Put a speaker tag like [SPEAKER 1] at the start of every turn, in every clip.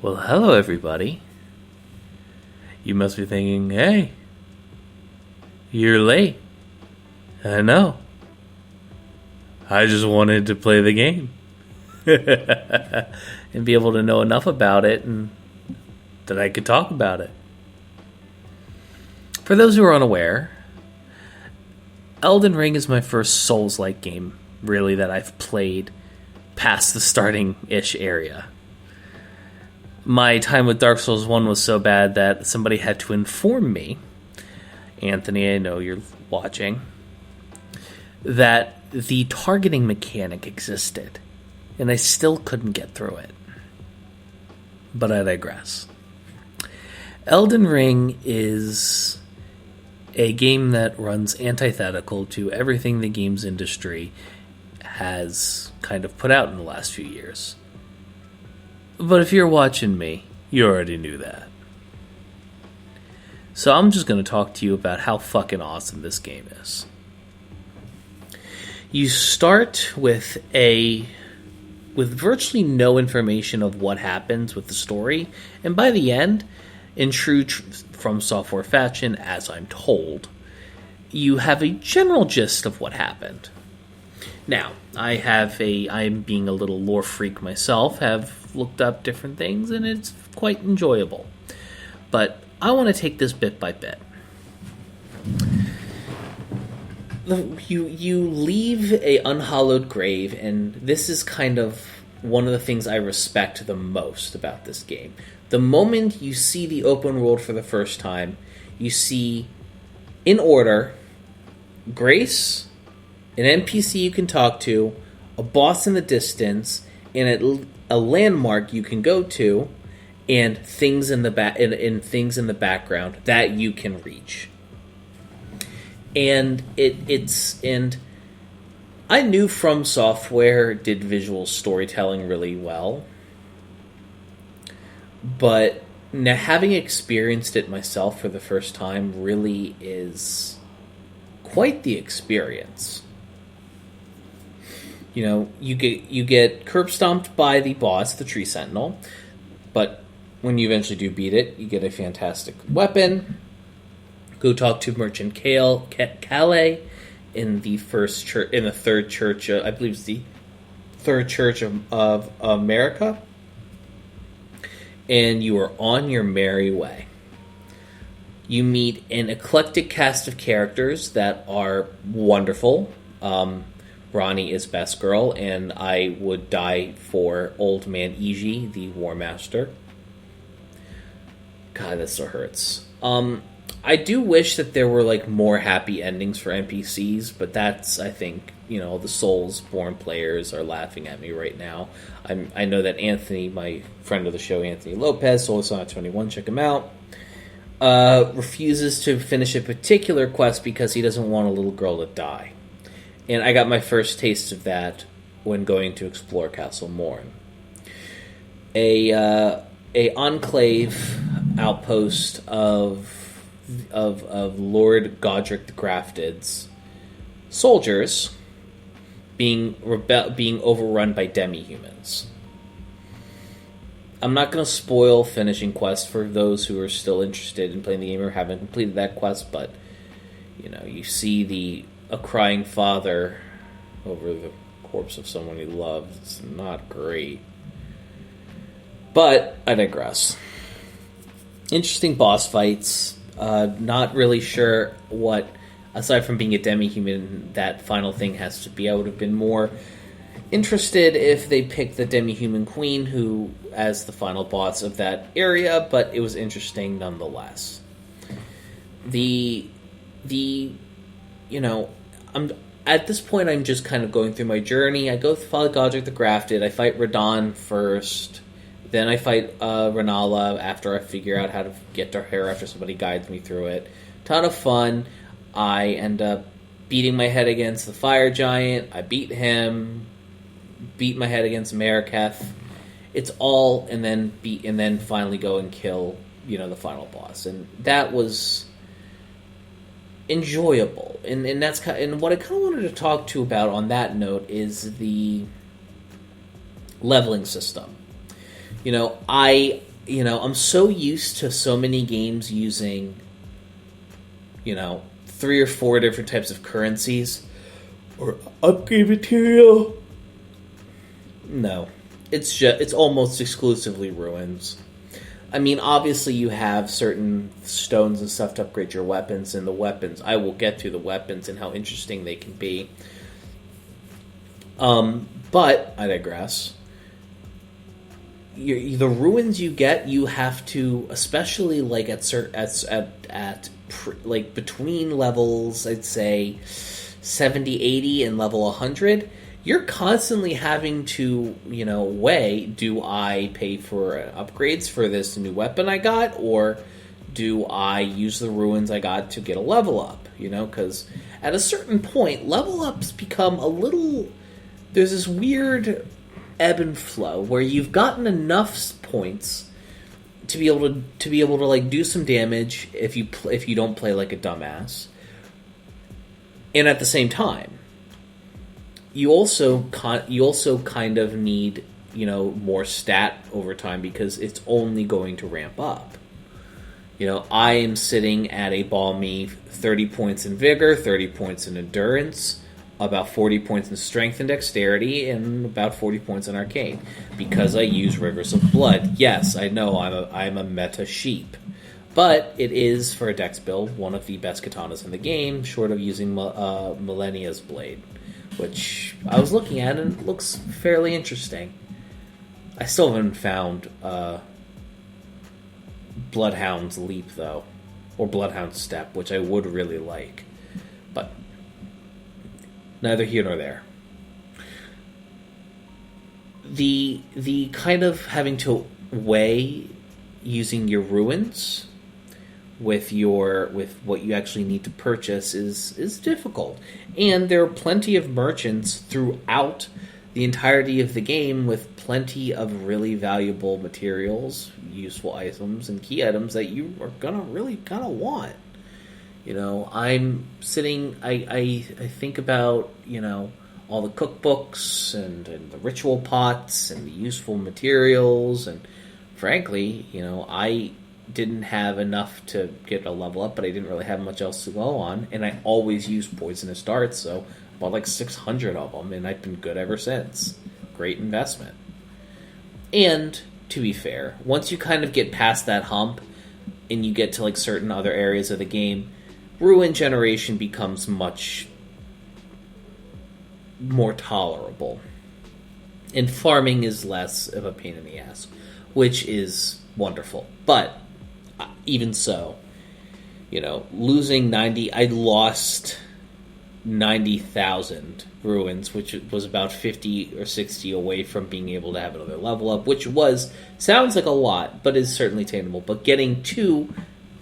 [SPEAKER 1] Well, hello everybody. You must be thinking, hey, you're late. I know. I just wanted to play the game. And be able to know enough about it and that I could talk about it. For those who are unaware, Elden Ring is my first Souls-like game, really, that I've played past the starting-ish area. My time with Dark Souls 1 was so bad that somebody had to inform me, Anthony, I know you're watching, that the targeting mechanic existed, and I still couldn't get through it. But I digress. Elden Ring is a game that runs antithetical to everything the games industry has kind of put out in the last few years. But if you're watching me, you already knew that. So I'm just going to talk to you about how fucking awesome this game is. You start with virtually no information of what happens with the story, and by the end, in true From Software fashion, as I'm told, you have a general gist of what happened. Now, I'm being a little lore freak myself, have looked up different things, and it's quite enjoyable. But I want to take this bit by bit. You leave a unhallowed grave, and this is kind of one of the things I respect the most about this game. The moment you see the open world for the first time, you see, in order, Grace, an NPC you can talk to, a boss in the distance, and a landmark you can go to, and things in the background that you can reach. And and I knew From Software did visual storytelling really well, but now having experienced it myself for the first time really is quite the experience. You know, you get curb stomped by the boss, the Tree Sentinel, but when you eventually do beat it, you get a fantastic weapon. Go talk to Merchant Calais in the third church. I believe it's the third church of America, and you are on your merry way. You meet an eclectic cast of characters that are wonderful. Ronnie is best girl, and I would die for Old Man Iji, the War Master. God, that still hurts. I do wish that there were more happy endings for NPCs, but that's, I think, the Soulsborne players are laughing at me right now. I know that Anthony, my friend of the show, Anthony Lopez, Soulsonic21, check him out, refuses to finish a particular quest because he doesn't want a little girl to die. And I got my first taste of that when going to explore Castle Morn. A enclave outpost of Lord Godric the Grafted's soldiers being overrun by demi-humans. I'm not going to spoil finishing quests for those who are still interested in playing the game or haven't completed that quest, but you see a crying father over the corpse of someone he loves. It's not great. But I digress. Interesting boss fights. Not really sure what, aside from being a demi-human, that final thing has to be. I would have been more interested if they picked the demi-human queen who as the final boss of that area, but it was interesting nonetheless. I'm at this point I'm just kind of going through my journey. I go follow Godric the Grafted, I fight Radahn first, then I fight Renala after I figure out how to get to her after somebody guides me through it. Ton of fun. I end up beating my head against the fire giant. I beat him. Beat my head against Mariketh. It's all, and then finally go and kill, the final boss. And that was enjoyable. And that's and what I kind of wanted to talk to about on that note is the leveling system. I I'm so used to so many games using, 3 or 4 different types of currencies or upgrade material. No, it's almost exclusively ruins. I mean, obviously you have certain stones and stuff to upgrade your weapons, and the weapons, I will get to the weapons and how interesting they can be. But I digress. The ruins you get, you have to, especially like like between levels, I'd say 70, 80 and level 100, you're constantly having to, weigh, do I pay for upgrades for this new weapon I got, or do I use the ruins I got to get a level up, because at a certain point, level ups become a little, there's this weird ebb and flow where you've gotten enough points to be able to like do some damage if you don't play like a dumbass, and at the same time you also kind of need more stat over time because it's only going to ramp up. I am sitting at a balmy 30 points in vigor, 30 points in endurance, about 40 points in strength and dexterity, and about 40 points in arcane because I use Rivers of Blood. Yes, I know I'm a meta sheep, but it is, for a dex build, one of the best katanas in the game, short of using Millennia's Blade, which I was looking at and it looks fairly interesting. I still haven't found Bloodhound's Leap, though, or Bloodhound's Step, which I would really like, but neither here nor there. The kind of having to weigh using your ruins with what you actually need to purchase is difficult. And there are plenty of merchants throughout the entirety of the game with plenty of really valuable materials, useful items, and key items that you are gonna really kind of want. I'm sitting, I think about, all the cookbooks and the ritual pots and the useful materials, and frankly, I didn't have enough to get a level up, but I didn't really have much else to go on, and I always use poisonous darts, so I bought like 600 of them, and I've been good ever since. Great investment. And, to be fair, once you kind of get past that hump, and you get to like certain other areas of the game, ruin generation becomes much more tolerable. And farming is less of a pain in the ass, which is wonderful. But even so, losing 90, I lost 90,000 ruins, which was about 50 or 60 away from being able to have another level up, which sounds like a lot, but is certainly attainable. But getting to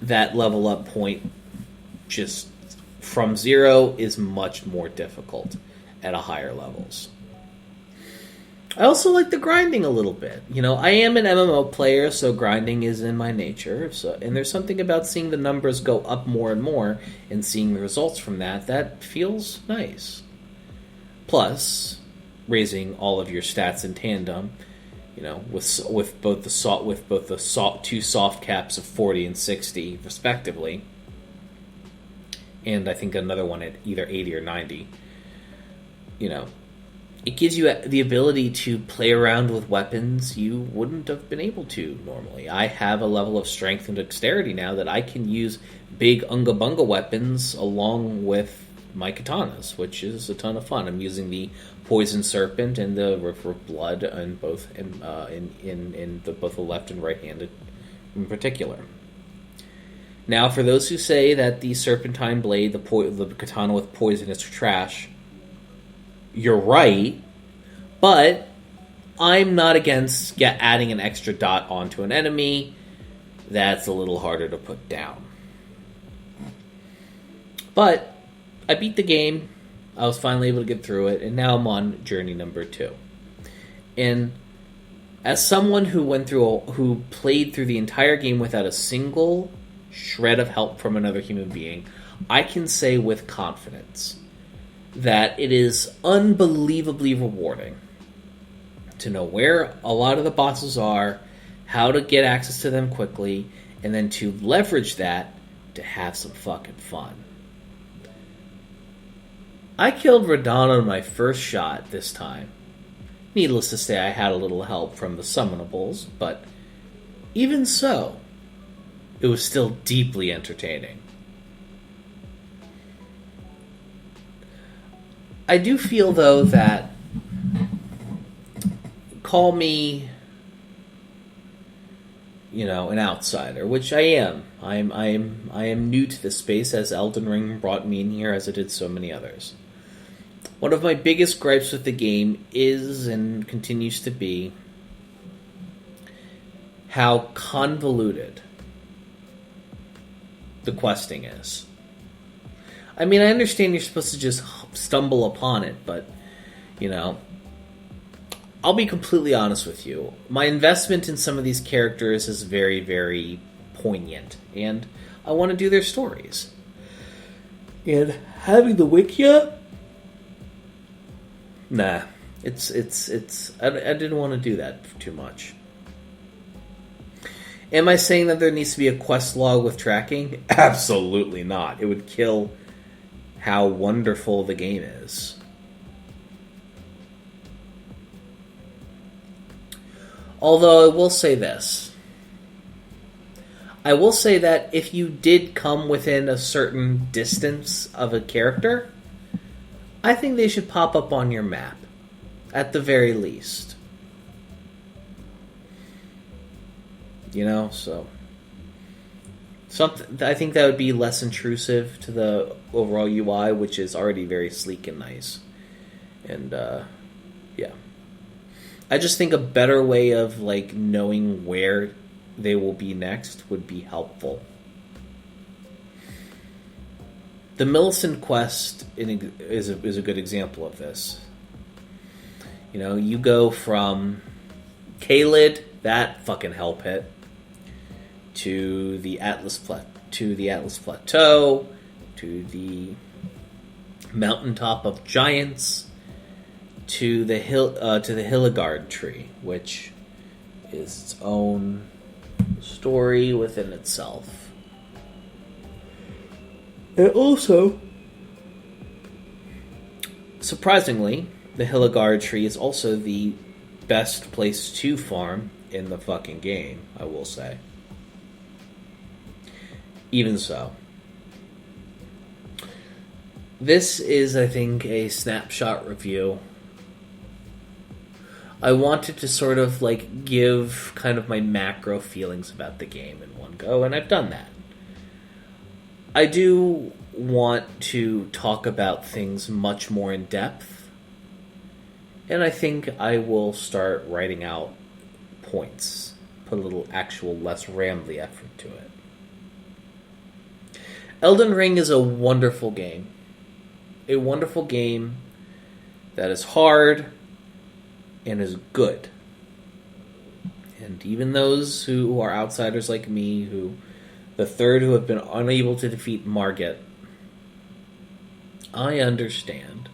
[SPEAKER 1] that level up point just from 0 is much more difficult at a higher levels. I also like the grinding a little bit. I am an MMO player, so grinding is in my nature. And there's something about seeing the numbers go up more and more and seeing the results from that feels nice. Plus, raising all of your stats in tandem, with both the two soft caps of 40 and 60 respectively, and I think another one at either 80 or 90. It gives you the ability to play around with weapons you wouldn't have been able to normally. I have a level of strength and dexterity now that I can use big Unga Bunga weapons along with my katanas, which is a ton of fun. I'm using the Poison Serpent and the River of Blood in both both the left and right-handed in particular. Now, for those who say that the Serpentine Blade, the katana with poison, is trash, you're right, but I'm not against adding an extra dot onto an enemy. That's a little harder to put down. But I beat the game. I was finally able to get through it, and now I'm on journey number 2. And as someone who played through the entire game without a single shred of help from another human being, I can say with confidence that it is unbelievably rewarding to know where a lot of the bosses are, how to get access to them quickly, and then to leverage that to have some fucking fun. I killed Radahn on my first shot this time. Needless to say, I had a little help from the summonables, but even so, it was still deeply entertaining. I do feel, though, that call me, an outsider, which I am. I am new to this space, as Elden Ring brought me in here, as it did so many others. One of my biggest gripes with the game is, and continues to be, how convoluted the questing is. I mean, I understand you're supposed to just stumble upon it, but, I'll be completely honest with you. My investment in some of these characters is very, very poignant, and I want to do their stories. And having the Wikia? Nah, it's. I didn't want to do that too much. Am I saying that there needs to be a quest log with tracking? Absolutely not. It would kill how wonderful the game is. Although I will say this. I will say that if you did come within a certain distance of a character, I think they should pop up on your map, at the very least. So something. I think that would be less intrusive to the overall UI, which is already very sleek and nice. And yeah, I just think a better way of knowing where they will be next would be helpful. The Millicent quest is a good example of this. You go from Caelid, that fucking hell pit, to the Atlas Plateau, to the mountaintop of giants, to the Hilligard tree, which is its own story within itself. And also, surprisingly, the Hilligard tree is also the best place to farm in the fucking game, I will say. Even so, this is, I think, a snapshot review. I wanted to sort of give kind of my macro feelings about the game in one go, and I've done that. I do want to talk about things much more in depth, and I think I will start writing out points, put a little actual less rambly effort to it. Elden Ring is a wonderful game. A wonderful game that is hard and is good. And even those who are outsiders like me, the third who have been unable to defeat Margit, I understand.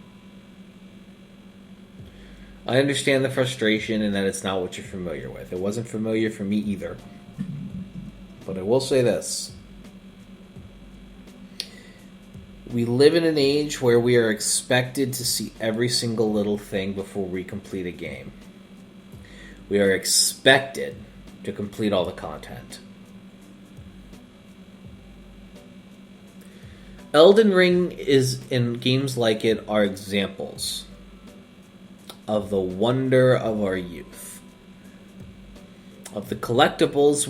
[SPEAKER 1] I understand the frustration and that it's not what you're familiar with. It wasn't familiar for me either. But I will say this. We live in an age where we are expected to see every single little thing before we complete a game. We are expected to complete all the content. Elden Ring and games like it are examples of the wonder of our youth. Of the collectibles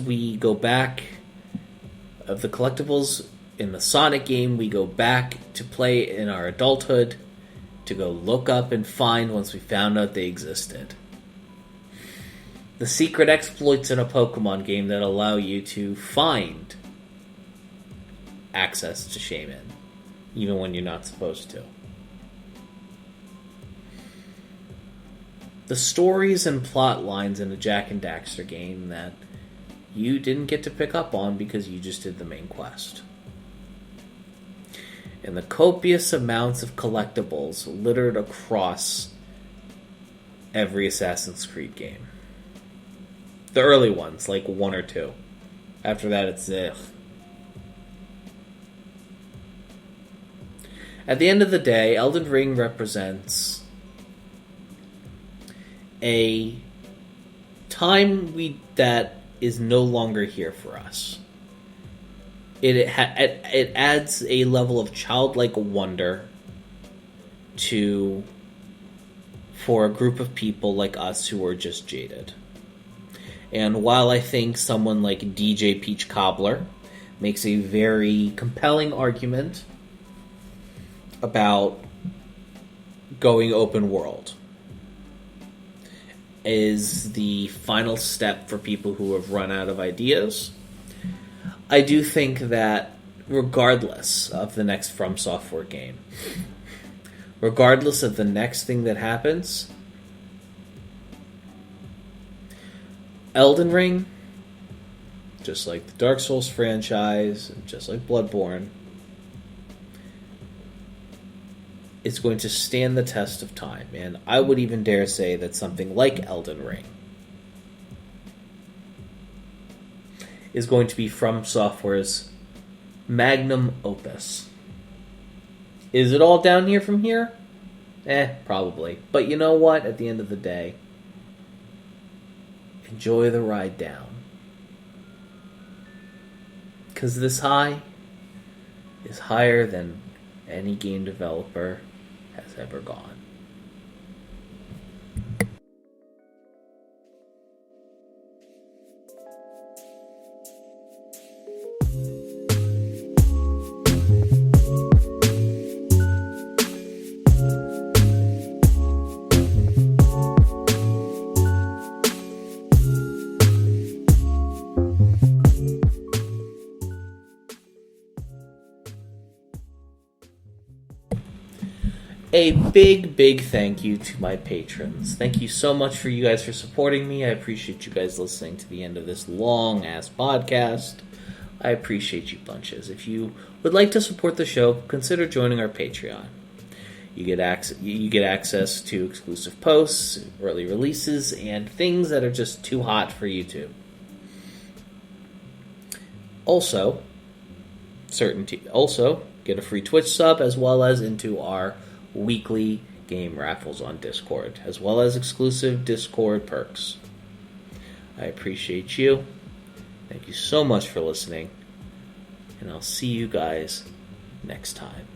[SPEAKER 1] in the Sonic game, we go back to play in our adulthood, to go look up and find once we found out they existed. The secret exploits in a Pokemon game that allow you to find access to Shaman, even when you're not supposed to. The stories and plot lines in the Jak and Daxter game that you didn't get to pick up on because you just did the main quest. And the copious amounts of collectibles littered across every Assassin's Creed game. The early ones, like 1 or 2. After that, it's ugh. At the end of the day, Elden Ring represents a time that is no longer here for us. It adds a level of childlike wonder for a group of people like us who are just jaded. And while I think someone like DJ Peach Cobbler makes a very compelling argument about going open world, is the final step for people who have run out of ideas, I do think that regardless of the next From Software game, regardless of the next thing that happens, Elden Ring, just like the Dark Souls franchise, just like Bloodborne, is going to stand the test of time. And I would even dare say that something like Elden Ring is going to be From Software's magnum opus. Is it all down here from here? Probably. But you know what? At the end of the day, enjoy the ride down. Because this high is higher than any game developer has ever gone. A big thank you to my patrons. Thank you so much for you guys for supporting me. I appreciate you guys listening to the end of this long-ass podcast. I appreciate you bunches. If you would like to support the show, consider joining our Patreon. You get access to exclusive posts, early releases, and things that are just too hot for YouTube. Also, get a free Twitch sub as well as into our weekly game raffles on Discord, as well as exclusive Discord perks. I appreciate you. Thank you so much for listening, and I'll see you guys next time.